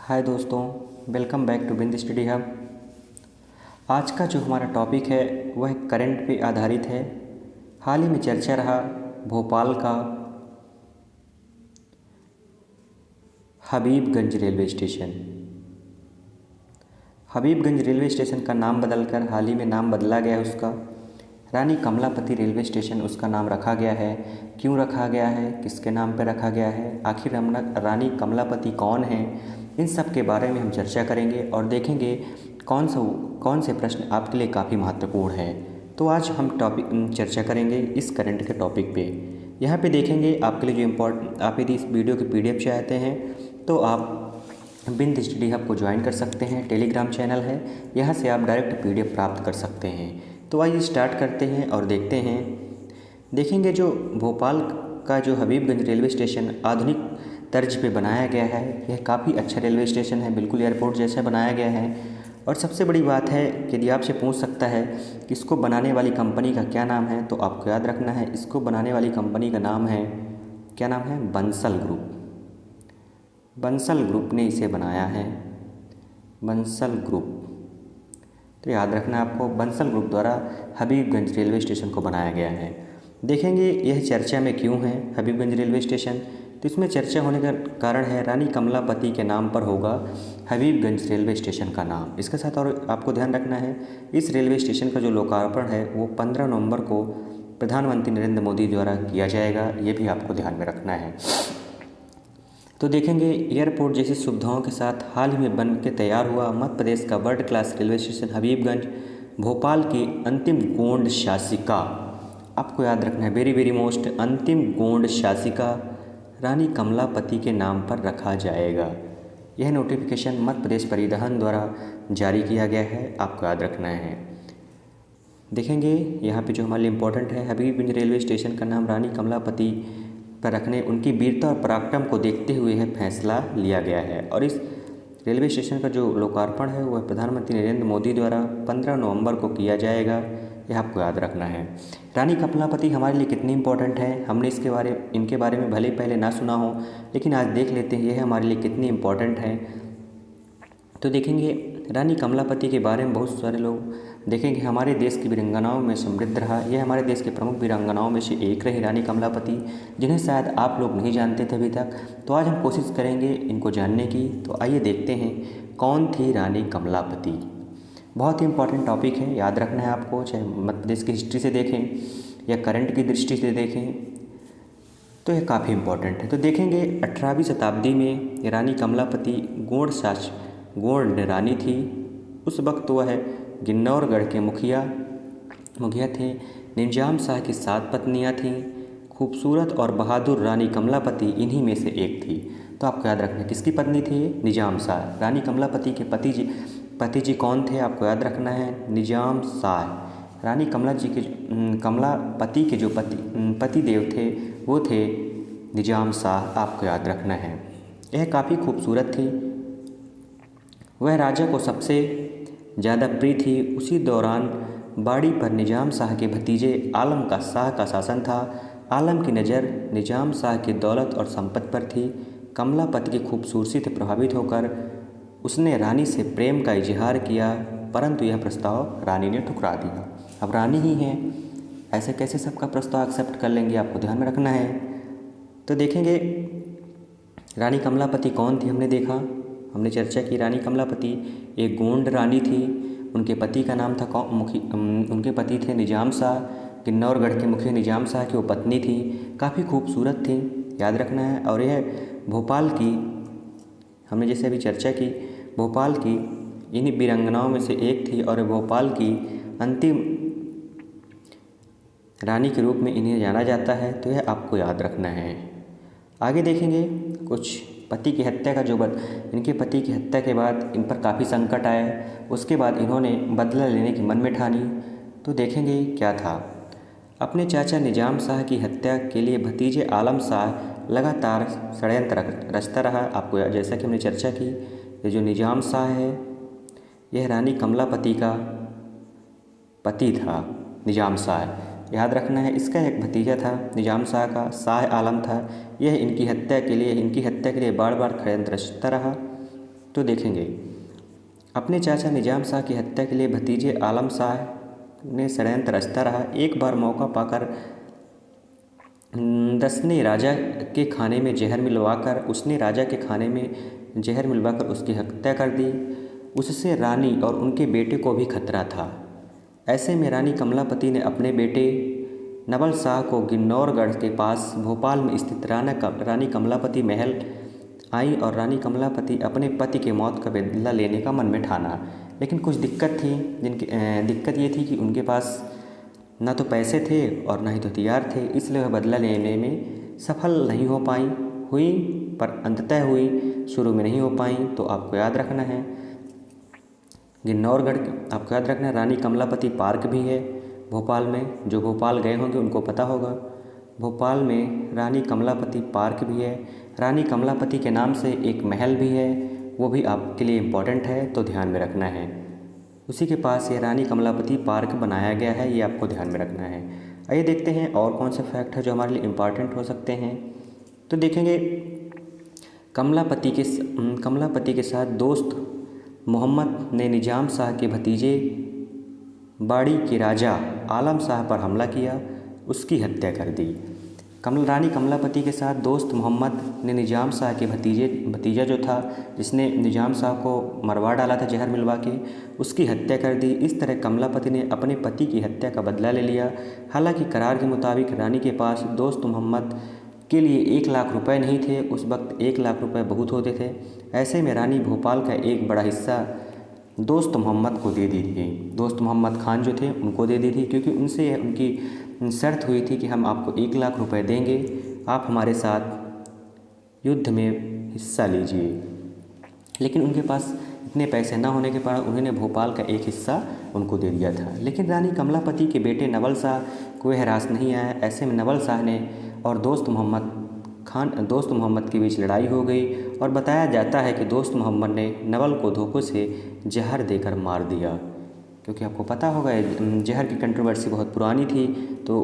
हाय दोस्तों, welcome back to Bind study hub. आज का जो हमारा टॉपिक है वह करंट पे आधारित है। हाल ही में चर्चा रहा भोपाल का Habibganj railway station. Habibganj railway station का नाम बदलकर हाल ही में नाम बदला गया है उसका। रानी कमलापति रेलवे स्टेशन उसका नाम रखा गया है। क्यों रखा गया है, किसके नाम पर रखा गया है, आखिर रानी कमलापति कौन है, इन सब के बारे में हम चर्चा करेंगे और देखेंगे कौन से प्रश्न आपके लिए काफ़ी महत्वपूर्ण है। तो आज हम चर्चा करेंगे इस करंट के टॉपिक पे। यहाँ पे देखेंगे आपके लिए जो आप यदि इस वीडियो की PDF चाहते हैं तो आप बिंद स्टडी हब को ज्वाइन कर सकते हैं। टेलीग्राम चैनल है, यहाँ से आप डायरेक्ट PDF प्राप्त कर सकते हैं। तो आइए स्टार्ट करते हैं और देखते हैं। देखेंगे जो भोपाल का जो हबीबगंज रेलवे स्टेशन आधुनिक तर्ज पे बनाया गया है, यह काफ़ी अच्छा रेलवे स्टेशन है, बिल्कुल एयरपोर्ट जैसा बनाया गया है। और सबसे बड़ी बात है कि यदि आपसे पूछ सकता है कि इसको बनाने वाली कंपनी का क्या नाम है, तो आपको याद रखना है इसको बनाने वाली कंपनी का नाम है, क्या नाम है, बंसल ग्रुप। बंसल ग्रुप ने इसे बनाया है, बंसल ग्रुप। तो याद रखना आपको, बंसल ग्रुप द्वारा हबीबगंज रेलवे स्टेशन को बनाया गया है। देखेंगे यह चर्चा में क्यों है हबीबगंज रेलवे स्टेशन। तो इसमें चर्चा होने का कारण है रानी कमलापति के नाम पर होगा हबीबगंज रेलवे स्टेशन का नाम। इसके साथ और आपको ध्यान रखना है, इस रेलवे स्टेशन का जो लोकार्पण है वो 15 नवंबर को प्रधानमंत्री नरेंद्र मोदी द्वारा किया जाएगा, ये भी आपको ध्यान में रखना है। तो देखेंगे एयरपोर्ट जैसी सुविधाओं के साथ हाल ही में बन के तैयार हुआ मध्य प्रदेश का world class railway station Habibganj Bhopal की अंतिम गोंड शासिका। आपको याद रखना है, वेरी वेरी मोस्ट, अंतिम गोंड शासिका रानी कमलापति के नाम पर रखा जाएगा। यह नोटिफिकेशन मध्य प्रदेश परिवहन द्वारा जारी किया गया है, आपको याद रखना है। देखेंगे यहाँ पे जो हमारे लिए इम्पोर्टेंट है, हबीबगंज रेलवे स्टेशन का नाम रानी कमलापति पर रखने उनकी वीरता और पराक्रम को देखते हुए यह फैसला लिया गया है। और इस रेलवे स्टेशन का जो लोकार्पण है वह प्रधानमंत्री नरेंद्र मोदी द्वारा 15 नवंबर को किया जाएगा, यह आपको याद रखना है। रानी कमलापति हमारे लिए कितनी इंपॉर्टेंट है, हमने इनके बारे में भले पहले ना सुना हो, लेकिन आज देख लेते हैं यह हमारे लिए कितनी इम्पोर्टेंट है। तो देखेंगे रानी कमलापति के बारे में बहुत सारे लोग देखेंगे हमारे देश की वीरांगनाओं में समृद्ध रहा। यह हमारे देश के प्रमुख वीरांगनाओं में से एक रही रानी कमलापति, जिन्हें शायद आप लोग नहीं जानते थे अभी तक। तो आज हम कोशिश करेंगे इनको जानने की। तो आइए देखते हैं कौन थी रानी कमलापति। बहुत ही इंपॉर्टेंट टॉपिक है, याद रखना है आपको, चाहे मध्य प्रदेश की हिस्ट्री से देखें या करंट की दृष्टि से देखें, तो यह काफ़ी इंपॉर्टेंट है। तो देखेंगे 18वीं शताब्दी में रानी कमलापति गोंड रानी थी। उस वक्त वह गिन्नौरगढ़ के मुखिया थे। निजाम शाह की 7 पत्नियां थीं। खूबसूरत और बहादुर रानी कमलापति इन्हीं में से एक थी। तो आपको याद रखना है किसकी पत्नी थी, निजाम शाह। रानी कमलापति के पति जी कौन थे, आपको याद रखना है, निजाम शाह। रानी कमलापति के जो पति देव थे वो थे निजाम शाह, आपको याद रखना है। यह काफ़ी खूबसूरत थी। वह राजा को सबसे ज़्यादा प्रिय थी। उसी दौरान बाड़ी पर निजाम शाह के भतीजे आलम का शाह का शासन था। आलम की नज़र निजाम शाह की दौलत और संपत्ति पर थी। कमलापति की खूबसूरती से प्रभावित होकर उसने रानी से प्रेम का इजहार किया, परंतु यह प्रस्ताव रानी ने ठुकरा दिया। अब रानी ही हैं, ऐसे कैसे सबका प्रस्ताव एक्सेप्ट कर लेंगे, आपको ध्यान में रखना है। तो देखेंगे रानी कमलापति कौन थी, हमने चर्चा की। रानी कमलापति एक गोंड रानी थी। उनके पति का नाम था उनके पति थे निजाम शाह। गिन्नौरगढ़ के मुखिया निजाम शाह की वो पत्नी थी, काफ़ी खूबसूरत थी, याद रखना है। और यह भोपाल की, हमने जैसे अभी चर्चा की, भोपाल की इन्हीं वीरांगनाओं में से एक थी और भोपाल की अंतिम रानी के रूप में इन्हें जाना जाता है। तो यह आपको याद रखना है। आगे देखेंगे कुछ पति की हत्या का इनके पति की हत्या के बाद इन पर काफ़ी संकट आया। उसके बाद इन्होंने बदला लेने की मन में ठानी। तो देखेंगे क्या था। अपने चाचा निजाम शाह की हत्या के लिए भतीजे आलम शाह लगातार षड्यंत्र रचता रहा। आपको जैसा कि हमने चर्चा की, ये जो निजाम शाह है यह रानी कमलापति का पति था, निजाम शाह, याद रखना है। इसका एक भतीजा था निजाम शाह का, शाह आलम था। यह इनकी हत्या के लिए बार बार षड्यंत्र रचता रहा। तो देखेंगे, अपने चाचा निजाम शाह की हत्या के लिए भतीजे आलम शाह ने षड्यंत्र रचता रहा। एक बार मौका पाकर उसने राजा के खाने में जहर मिलवाकर उसकी हत्या कर दी। उससे रानी और उनके बेटे को भी खतरा था। ऐसे में रानी कमलापति ने अपने बेटे नवल शाह को गिन्नौरगढ़ के पास भोपाल में स्थित रानी कमलापति महल आई और रानी कमलापति अपने पति के मौत का बदला लेने का मन में ठाना। लेकिन कुछ दिक्कत ये थी कि उनके पास ना तो पैसे थे और ना ही तो हथियार थे, इसलिए वह बदला लेने में सफल नहीं हो हुई पर अंततः हुई, शुरू में नहीं हो पाई। तो आपको याद रखना है गिन्नौरगढ़, आपको याद रखना है रानी कमलापति पार्क भी है भोपाल में, जो भोपाल गए होंगे उनको पता होगा। भोपाल में रानी कमलापति पार्क भी है। रानी कमलापति के नाम से एक महल भी है, वो भी आपके लिए इम्पोर्टेंट है, तो ध्यान में रखना है। उसी के पास ये रानी कमलापति पार्क बनाया गया है, ये आपको ध्यान में रखना है। आइए देखते हैं और कौन से फैक्ट है जो हमारे लिए इम्पॉर्टेंट हो सकते हैं। तो देखेंगे, कमलापति के साथ दोस्त मोहम्मद ने निजाम शाह के भतीजे बाड़ी के राजा आलम शाह पर हमला किया, उसकी हत्या कर दी। रानी कमलापति के साथ दोस्त मोहम्मद ने निजाम शाह के भतीजा जो था, जिसने निजाम शाह को मरवा डाला था जहर मिलवा के, उसकी हत्या कर दी। इस तरह कमलापति ने अपने पति की हत्या का बदला ले लिया। हालांकि करार के मुताबिक रानी के पास दोस्त मोहम्मद के लिए 1 लाख रुपए नहीं थे। उस वक्त 1 लाख रुपए बहुत होते थे। ऐसे में रानी भोपाल का एक बड़ा हिस्सा दोस्त मोहम्मद को दे दी थी, दोस्त मोहम्मद खान जो थे उनको दे दी थी, क्योंकि उनसे उनकी शर्त हुई थी कि हम आपको 1 लाख रुपए देंगे, आप हमारे साथ युद्ध में हिस्सा लीजिए। लेकिन उनके पास इतने पैसे ना होने के कारण उन्होंने भोपाल का एक हिस्सा उनको दे दिया था। लेकिन रानी कमलापति के बेटे नवल शाह को हरास नहीं आया। ऐसे में नवल शाह ने और दोस्त मोहम्मद के बीच लड़ाई हो गई और बताया जाता है कि दोस्त मोहम्मद ने नवल को धोखे से जहर देकर मार दिया। क्योंकि आपको पता होगा जहर की कंट्रोवर्सी बहुत पुरानी थी, तो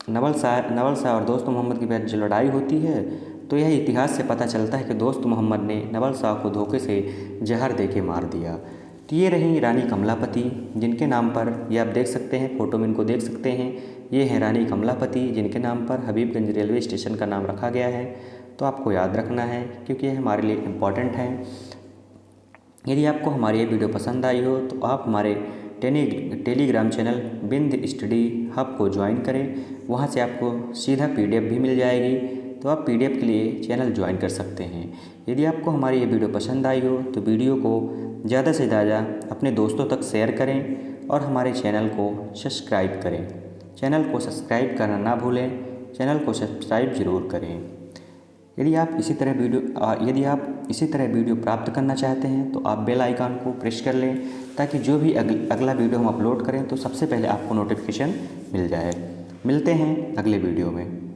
नवल शाह और दोस्त मोहम्मद के बीच जो लड़ाई होती है, तो यह इतिहास से पता चलता है कि दोस्त मोहम्मद ने नवल शाह को धोखे से जहर देके मार दिया। तो ये रही रानी कमलापति, जिनके नाम पर ये आप देख सकते हैं, फ़ोटो में इनको देख सकते हैं। ये है रानी कमलापति, जिनके नाम पर हबीबगंज रेलवे स्टेशन का नाम रखा गया है। तो आपको याद रखना है, क्योंकि यह हमारे लिए इम्पॉर्टेंट है। यदि आपको हमारी ये वीडियो पसंद आई हो तो आप हमारे टेलीग्राम चैनल बिंद स्टडी हब को ज्वाइन करें। वहाँ से आपको सीधा PDF भी मिल जाएगी, तो आप PDF के लिए चैनल ज्वाइन कर सकते हैं। यदि आपको हमारी ये वीडियो पसंद आई हो तो वीडियो को ज़्यादा से ज़्यादा अपने दोस्तों तक शेयर करें और हमारे चैनल को सब्सक्राइब करें। चैनल को सब्सक्राइब करना ना भूलें, चैनल को सब्सक्राइब ज़रूर करें। यदि आप इसी तरह वीडियो प्राप्त करना चाहते हैं तो आप बेल आइकन को प्रेस कर लें, ताकि जो भी अगला वीडियो हम अपलोड करें तो सबसे पहले आपको नोटिफिकेशन मिल जाए। मिलते हैं अगले वीडियो में।